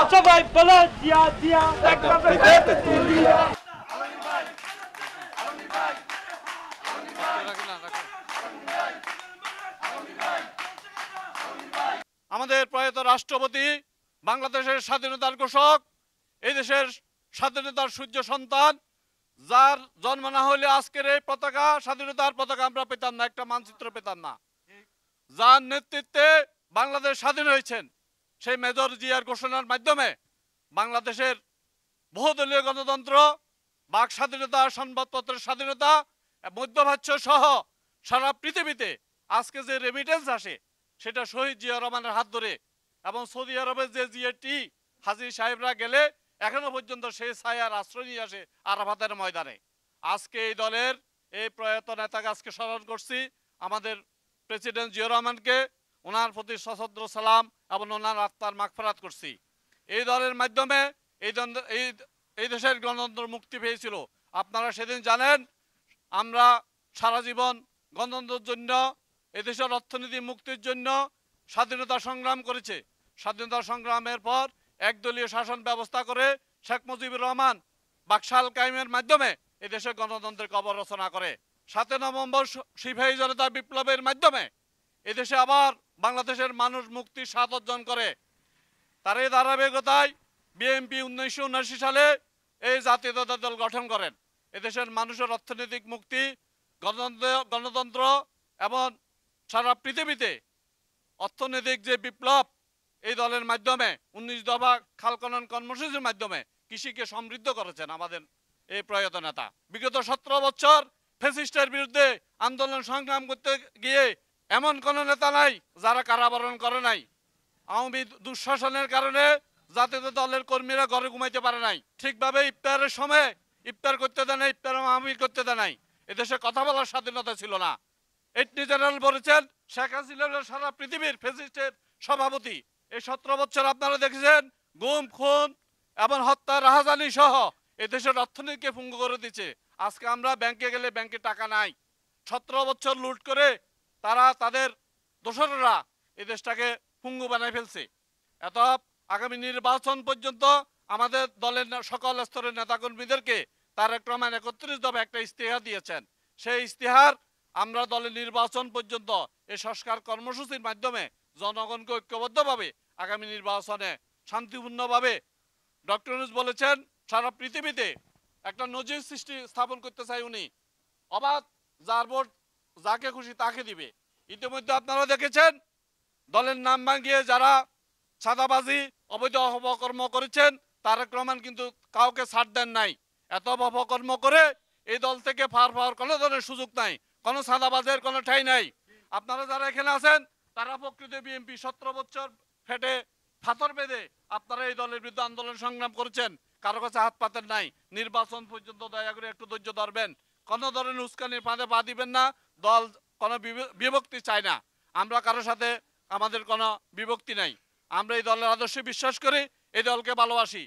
সবাই বলে জিয়া জিয়া আমাদের প্রয়াত রাষ্ট্রপতি বাংলাদেশের স্বাধীনতার ঘোষক, এই দেশের স্বাধীনতার সূর্য সন্তান, যার জন্ম না হলে আজকের এই পতাকা, স্বাধীনতার পতাকা আমরা পেতাম না, একটা মানচিত্র পেতাম না। যার নেতৃত্বে বাংলাদেশ স্বাধীন হয়েছেন, সেই মেজর জিয়ার ঘোষণার মাধ্যমে বাংলাদেশের বহুদলীয় গণতন্ত্র, বাক স্বাধীনতা, সংবাদপত্রের স্বাধীনতা, মধ্যপ্রাচ্য সহ সারা পৃথিবীতে আজকে যে রেমিটেন্স আসে সেটা শহীদ জিয়া রহমানের হাত ধরে, এবং সৌদি আরবের যে জিএটি হাজী সাহেবরা গেলে এখনো পর্যন্ত সেই ছায়ার আশ্রয় নিয়ে আসে আরাফাতের ময়দানে। আজকে এই দলের এই প্রয়াত নেতাকে আজকে স্মরণ করছি, আমাদের প্রেসিডেন্ট জিয়া রহমানকে, ওনার প্রতি সশ্রদ্ধ সালাম এবং ওনার আত্মার মাগফিরাত করছি। এই দলের মাধ্যমে এই দেশের গণতন্ত্র মুক্তি পেয়েছিল। আপনারা সেদিন জানেন, আমরা সারা জীবন গণতন্ত্রের জন্য, এদেশের অর্থনীতি মুক্তির জন্য স্বাধীনতা সংগ্রাম করেছে। স্বাধীনতা সংগ্রামের পর একদলীয় শাসন ব্যবস্থা করে শেখ মুজিবুর রহমান বাকশাল কায়েমের মাধ্যমে এদেশে গণতন্ত্রের কবর রচনা করে। ৭ নভেম্বর সিপাহী জনতা বিপ্লবের মাধ্যমে এদেশে আবার বাংলাদেশের মানুষ মুক্তির স্বাদ অর্জন করে। তার এই ধারাবাহিকতায় বিএনপি 1979 সালে এই জাতীয়তাবাদী দল গঠন করেন। এদেশের মানুষের অর্থনৈতিক মুক্তি, গণতন্ত্র এবং সারা পৃথিবীতে অর্থনৈতিক যে বিপ্লব, এই দলের মাধ্যমে 19 দফা খাল খনন কর্মসূচির মাধ্যমে কৃষিকে সমৃদ্ধ করেছেন আমাদের এই প্রয়াত নেতা। বিগত 17 বছর ফ্যাসিস্টের বিরুদ্ধে আন্দোলন সংগ্রাম করতে গিয়ে এমন কোন নেতা নাই যারা কারাবরণ করে নাই। আওয়ামী দুঃশাসনের কারণে জাতীয় দলের কর্মীরা ঘরে ঘুমাইতে পারে নাই, ঠিকভাবে ইফতারের সময় ইফতার করতে দেয় নাই, ইফতার মাহফিল করতে দেয় নাই। এদেশে কথা বলার স্বাধীনতা ছিল না। অ্যাটর্নি জেনারেল বলেছেন শেখ হাসিনা সারা পৃথিবীর ফ্যাসিস্টের সভাপতি। এই 17 বছর আপনারা দেখেছেন গুম, খুন এবং হত্যা, রাহাজানি সহ এদেশের অর্থনীতিকে ভঙ্গ করে দিচ্ছে। আজকে আমরা ব্যাংকে গেলে ব্যাংকে টাকা নাই। 17 বছর লুট করে তারা, তাদের দোসররা এই দেশটাকে পঙ্গু বানায় ফেলছে। এত আগামী নির্বাচন পর্যন্ত আমাদের দলের সকল স্তরের নেতাকর্মীদেরকে তারেক রহমান 31 দফা একটা ইস্তেহার দিয়েছেন। সেই ইস্তেহার আমরা দলের নির্বাচন পর্যন্ত এই সংস্কার কর্মসূচির মাধ্যমে জনগণকে ঐক্যবদ্ধভাবে আগামী নির্বাচনে শান্তিপূর্ণভাবে, ডক্টর ইউনূস বলেছেন সারা পৃথিবীতে একটা নজির সৃষ্টি স্থাপন করতে চাই উনি। অবাধ যার ভোট যাকে খুশি তাকে দিবে। ইতিমধ্যে আপনারা দেখেছেন দলের নাম ভাঙিয়ে যারা চাঁদাবাজি, অবৈধ অপকর্ম করেছেন, তারেক রহমান কিন্তু কাউকে ছাড় দেন নাই। এত অপকর্ম করে এই দল থেকে ফার পাওয়ার কোনো ধরনের সুযোগ নাই, কোনো চাঁদাবাজের কোনো ঠাঁই নাই। আপনারা যারা এখানে আছেন তারা প্রকৃত বিএনপি 17 বছর ফেটে ফাতর বেঁধে আপনারা এই দলের বিরুদ্ধে আন্দোলন সংগ্রাম করেছেন, কারো কাছে হাত পাতেন নাই। নির্বাচন পর্যন্ত দয়া করে একটু ধৈর্য ধরবেন, কোনো ধরনের উস্কানির ফাঁদে পা দিবেন না। দল কোনো বিভক্তি চায় না, আমরা কারোর সাথে আমাদের কোনো বিভক্তি নাই। আমরা এই দলের আদর্শে বিশ্বাস করি, এই দলকে ভালোবাসি।